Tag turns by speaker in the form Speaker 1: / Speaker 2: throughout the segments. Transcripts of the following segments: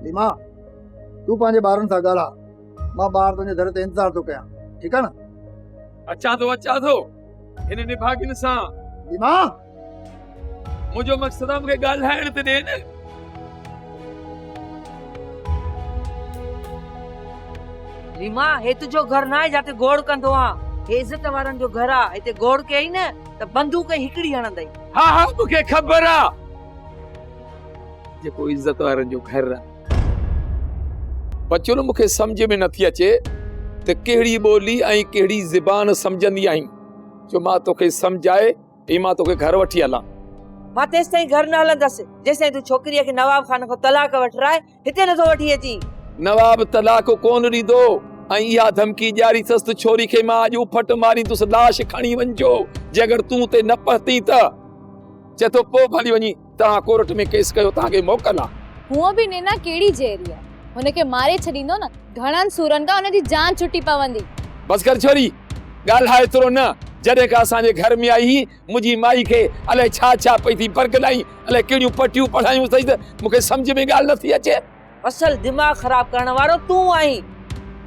Speaker 1: लीमा तू पंहिंजे ॿारनि सां ॻाल्हा, मां ॿार तुंहिंजे दर ते इंतज़ार थो कयां, ठीकु आहे न?
Speaker 2: अचा थो हिन निभागिन सां।
Speaker 1: लीमा
Speaker 2: मुंहिंजो मक़सद आहे मूंखे ॻाल्हाइण त ॾे न।
Speaker 3: लीमा हे तुंहिंजो घर न आहे जाते गोड़ कंदो आ, हे इज़त वारनि जो घर आ। हिते गोड़ कई न त बंदूक हिकिड़ी हणंदई।
Speaker 2: हा मूंखे ख़बर आ जेको इज़त वारनि जो घर आहे। बच्चो न मूंखे सम्झ में नथी अचे त कहिड़ी ॿोली ऐं कहिड़ी ज़बान सम्झंदी आहीं, जो मां तोखे सम्झाए ऐं मां तोखे घर वठी हलां।
Speaker 3: मां तेसि ताईं घर न हलंदसि जेसिताईं तूं छोकिरीअ खे नवाब खान खां तलाक वठराए हिते नथो वठी अची।
Speaker 2: नवाब तलाक कोन ॾींदो ऐं इहा धमकी ॾियारी अथसि त छोरी खे मां अॼु उफट मारींदुसि, लाश खणी वञिजो, जे अगरि तूं ते न पहुती त चए थो पोइ भली वञी तव्हां कोर्ट में केस कयो, तव्हांखे मोकल आहे।
Speaker 4: हूअं बि नैना कहिड़ी जहिड़ी आहे, हुनखे मारे छॾींदो न घणनि सूरनि खां हुनजी जान छुटी पवंदी।
Speaker 2: बस कर छोरी, ॻाल्हाए एतिरो न। जॾहिं का असांजे घर में आई मुंहिंजी माई खे अलाए छा छा पई थी बरगलाई, अलाए कहिड़ियूं पटियूं पढ़ायूं अथई त मूंखे सम्झ में ॻाल्हि नथी अचे।
Speaker 3: असल दिमाग़ ख़राब करण वारो तूं आहीं,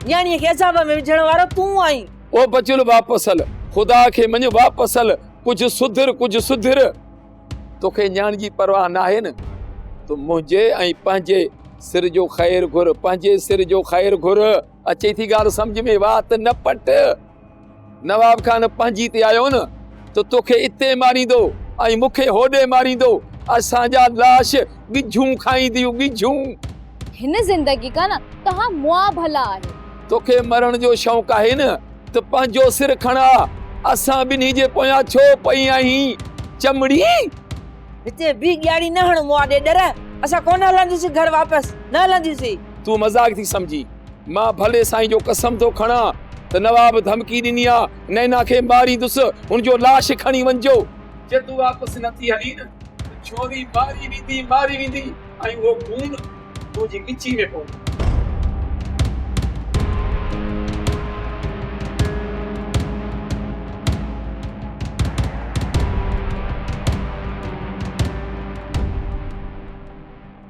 Speaker 3: न्याणीअ खे अज़ाब में विझण वारो तूं आहीं।
Speaker 2: ओ बचुल वापस हल, ख़ुदा खे मञ वापस हल, कुझु सुधर। तोखे न्याणी जी परवाह न आहे न, तूं मुंहिंजे ऐं पंहिंजे सिर जो ख़ैर घुर, पंहिंजे सिर जो ख़ैर घुर। अचे थी ॻाल्हि सम्झ में, वात न पट। नवाब खान पंहिंजी ते आयो न त तोखे इते मारींदो ऐं मूंखे होॾे मारींदो, असांजा लाश गिझूं खाईंदियूं, गिझूं।
Speaker 4: हिन ज़िंदगी का न तव्हां मुआ भला आहे।
Speaker 2: तोखे मरण जो शौक़ु आहे न त पंहिंजो सिर खणा, असां ॿिन्ही जे पोयां छो पई आहीं चमड़ी।
Speaker 3: हिते बि ॻाड़ी न हण मुआ ॾे डर, असां कोन हलंदीसीं घर वापस, न हलंदीसीं।
Speaker 2: तूं मज़ाक थी सम्झी? मां भले साईं जो कसम थो खणा त नवाब धमकी ॾिनी आहे, नैना खे मारींदुसि, हुनजो लाश खणी वञिजो। जे तूं वापसि नथी हली न त छोरी मारी वेंदी ऐं उहो खून तुंहिंजी गिची में पवंदो।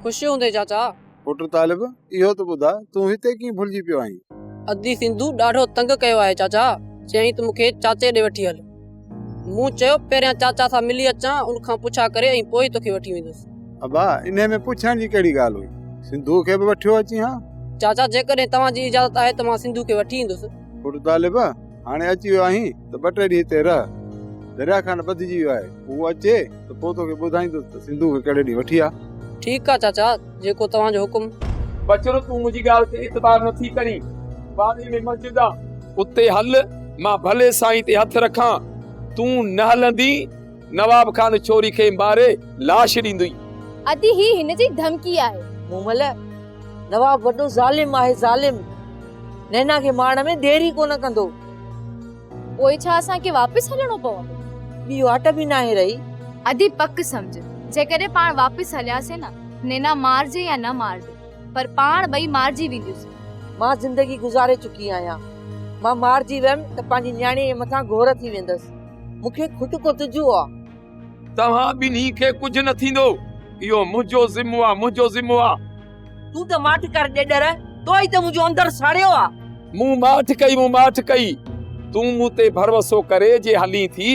Speaker 5: खुशी हूंदे चाचा।
Speaker 6: पुट तालिब, इहो त ॿुधा तूं हिते कीअं भुलिजी पियो आहीं?
Speaker 5: अदी सिंधु ॾाढो तंग कयो आहे चाचा, चयईं त मूंखे चाचे ॾे वठी हल। मूं चयो पहिरियां चाचा सां मिली अचां, उनखां पुछा करे ऐं पोइ तोखे वठी वेंदुसि।
Speaker 6: अबा इन में पुछण जी कहिड़ी ॻाल्हि हुई? सिंधु खे बि वठियो अची। हा
Speaker 5: चाचा, जेकॾहिं तव्हांजी इजाज़त आहे त मां सिंधु खे वठी ईंदुसि।
Speaker 6: पुट तालिब, हाणे अची वियो आहीं त ॿ टे ॾींहं हिते रह। दरिया खान बदिजी वियो आहे, उहो अचे त पोइ तोखे ॿुधाईंदुसि त सिंधु खे कहिड़े ॾींहुं वठी आ।
Speaker 5: ठीकु आहे चाचा, जेको तव्हांजो हुकुम।
Speaker 2: बचरो तूं मुंहिंजी ॻाल्हि ते इतबार नथी करी। पाणी में मस्जिद आहे, उते हल, मां भले साईं ते हथ रखां। तूं न हलंदी, नवाब खान छोरी खे मारे लाश ॾींदुई।
Speaker 4: अदी ही हिनजी धमकी आहे।
Speaker 3: मूमल नवाब वॾो ज़ालिम आहे, ज़ालिम। नैना खे मारण में देरी कोन कंदो।
Speaker 4: पोइ छा असांखे वापस हलणो पवंदो?
Speaker 3: ॿी वाट बि न आहे रही।
Speaker 4: अदी पक सम्झ, जेकॾहिं पाण वापस हलियासीं न, नैना मारजे या न मारजे, पर पाण ॿई मारजी वेंदियूं।
Speaker 3: मां ज़िंदगी गुज़ारे चुकी आहियां। मां मारजी वियमि त पंहिंजी न्याणी जे मथां घोर थी वेंदसि। मूंखे खुद को तुझो आहे।
Speaker 2: तव्हां ॿिन्ही खे कुझु न थींदो, इहो मुंहिंजो ज़िम्मो आहे, मुंहिंजो ज़िम्मो आहे।
Speaker 3: तूं त माठ कर ॾेडर, तोई त मुंहिंजो अंदर साड़ियो आहे।
Speaker 2: मूं माठ कई। तूं मूं ते भरोसो करे जे हली थी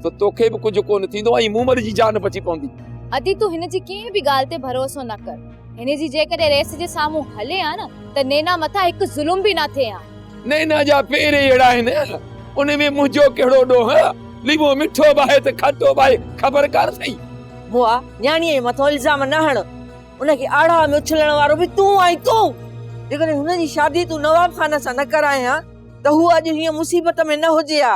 Speaker 2: त तोखे बि कुझु कोन थींदो ऐं मूमल जी जान बची पवंदी।
Speaker 4: अदी तूं हिनजी कंहिं बि ॻाल्हि ते भरोसो न कर। हिनजी जेकॾहिं रेस जे साम्हूं हले आ न त नैना मथां हिकु ज़ुल्म बि न थिए आ।
Speaker 2: नैना जा पेर अहिड़ा आहिनि, उन में मुंहिंजो कहिड़ो ॾोह? लीमो मिठो बाहे त खटो बाहे, ख़बर कान अथई?
Speaker 3: मुआ न्याणीअ जे मथां इल्ज़ाम न हण, उनखे आड़ा में उछलण वारो बि तूं आहीं। तूं जेकॾहिं हुनजी शादी तूं नवाब खान सां न कराए हा त हू अॼु हीअं मुसीबत में न हुजे हा।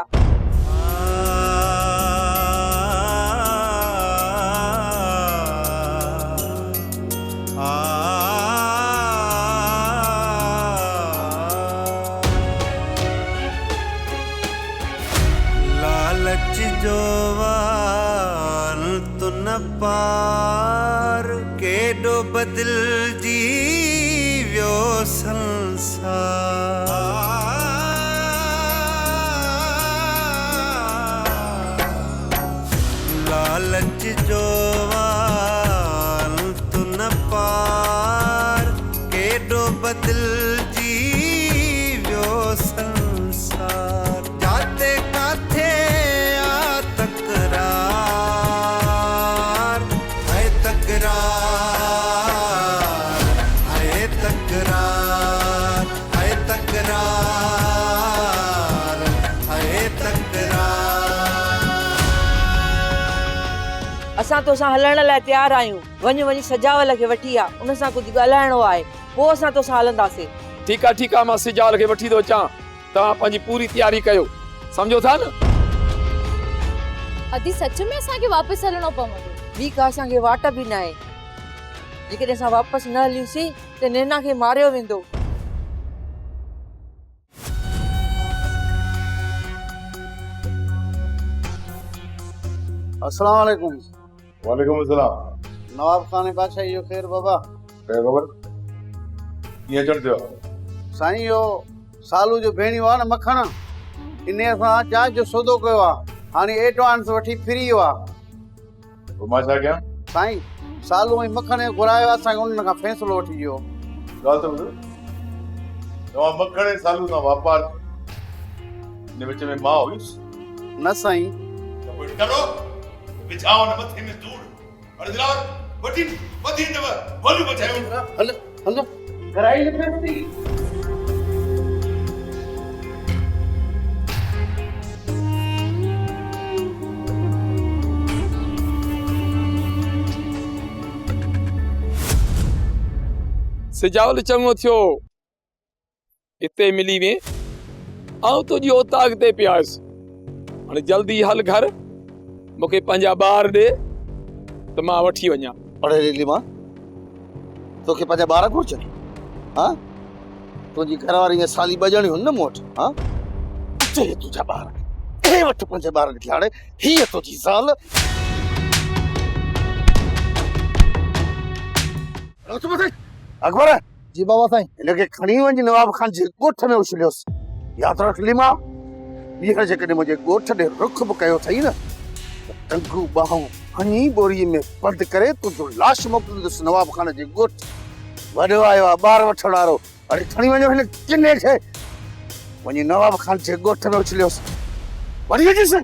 Speaker 7: लालच जो वाल तु न पार, केॾो बदिलजी वियो संसार। लालच जो वाल तु न पार, बदिलजी वियो संसार जाते काथे आ तकरार है तकरार है तकरार है तकरार है तकरार
Speaker 3: असां तोसां हलण लाइ तयार आहियूं वञी सजावल खे वठी आ उन सां कुझु ॻाल्हाइणो आहे पोइ असां तोसां हलंदासीं
Speaker 2: ठीकु आहे मां सिजाल खे वठी थो अचां तव्हां पंहिंजी पूरी तयारी कयो सम्झो था न
Speaker 4: अदी सच में असांखे वापसि हलणो पवंदो
Speaker 3: ॿी का असांखे वाट बि न आहे जेकॾहिं असां वापसि न हलियूंसीं त नैना खे मारियो वेंदो
Speaker 1: अस्सलाम वालेकुम।
Speaker 6: वालेकुम अस्सलाम।
Speaker 1: नवाब खान बादशाही जो ख़ैर बाबा।
Speaker 6: क्या खबर ये चढ़ दियो
Speaker 1: साईं यो सालू जो भेणियो आहे न मखण इन सां जहाज जो सौदो कयो आहे हाणे एडवांस वठी फ्री हुआ
Speaker 6: तो मां छा कयां
Speaker 1: साईं सालू ऐं मखण घुरायो आहे असांखे उन खां फ़ैसिलो वठी ॾियो
Speaker 6: ॻाल्हि त ॿुधो तव्हां मखण ऐं सालू सां वापार इन विच में मां हुयुसि
Speaker 1: न साईं
Speaker 8: त पोइ डरो विछाओ न मथे में धूड़ और दिलावर वठी न बोलू बचायो
Speaker 1: हल हल कराई न पेंदी
Speaker 2: सिजावल चङो थियो हिते मिली वे आऊं तुंहिंजी ओताक ते पियासि हाणे जल्दी हल घर मूंखे पंहिंजा ॿार ॾे त मां वठी वञा
Speaker 1: अरे लिली मां तोखे पंहिंजा ॿार घुरजनि हा तुंहिंजी घरवारी ईअं साली ॿ ॼणियूं आहिनि न मूं वटि हा चे तुंहिंजा ॿार हे वठि पंहिंजे ॿार खे हाणे हीअ तुंहिंजी ज़ाल अकबर जी बाबा साईं हिनखे खणी वञी नवाब खान जे ॻोठ में उछलियोसि यादि रख लीमा ॿीहर जेकॾहिं मुंहिंजे ॻोठ ॾे रुख बि कयो अथई न टंगू ॿाहूं खणी ॿोरीअ में बंदि करे तुंहिंजो लाश मोकिलींदुसि नवाब खान जे ॻोठ वॾो आयो आहे ॿार वठण वारो अरे खणी वञो हिन किने खे वञी नवाब खान जे ॻोठ में उछलियोसि वठी अचीसि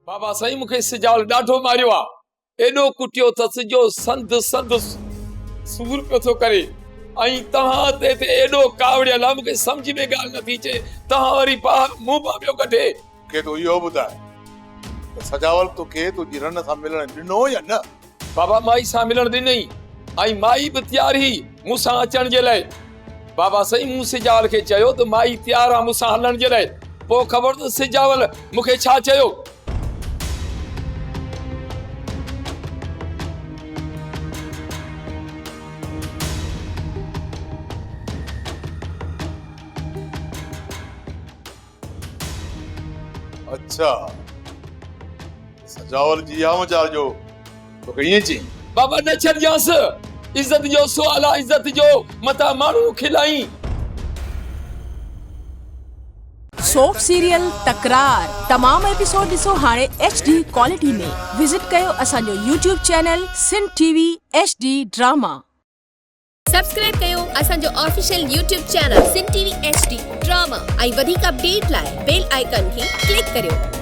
Speaker 2: बाबा साईं मूंखे सिजावल ॾाढो मारियो आहे एॾो कुटियो अथसि जो संद सूर पियो थो करे ऐं तव्हां ते एॾो कावड़ियल आहे मूंखे सम्झ में ॻाल्हि नथी अचे तव्हां वरी मुंहुं पियो कढे
Speaker 8: के तो इहो ॿुधाए त सजावल तोखे तुंहिंजी रन सां मिलण ॾिनो या न
Speaker 2: बाबा माई सां मिलण ॾिनई ऐं माई बि तयार हुई मूंसां अचण जे लाइ बाबा साईं मूं सिजावल खे चयो त माई तयार आहे मूंसां हलण जे लाइ पोइ ख़बर त सिजावल मूंखे छा चयो
Speaker 8: अच्छा सजावल जी आमचार जो तो कहीं चई
Speaker 2: बाबा न छॾियांसि इज़त जो सुवाल आहे इज़त जो मता माण्हू खिलाई
Speaker 9: सोप सीरियल तकरार तमाम एपिसोड ॾिसो हाणे HD क्वालिटी में विजिट कयो असांजो YouTube channel Sindh TV HD drama
Speaker 10: subscribe कयो असांजो official YouTube channel Sindh TV HD drama ऐं वधीक अपडेट लाइ बेल आइकन खे क्लिक करियो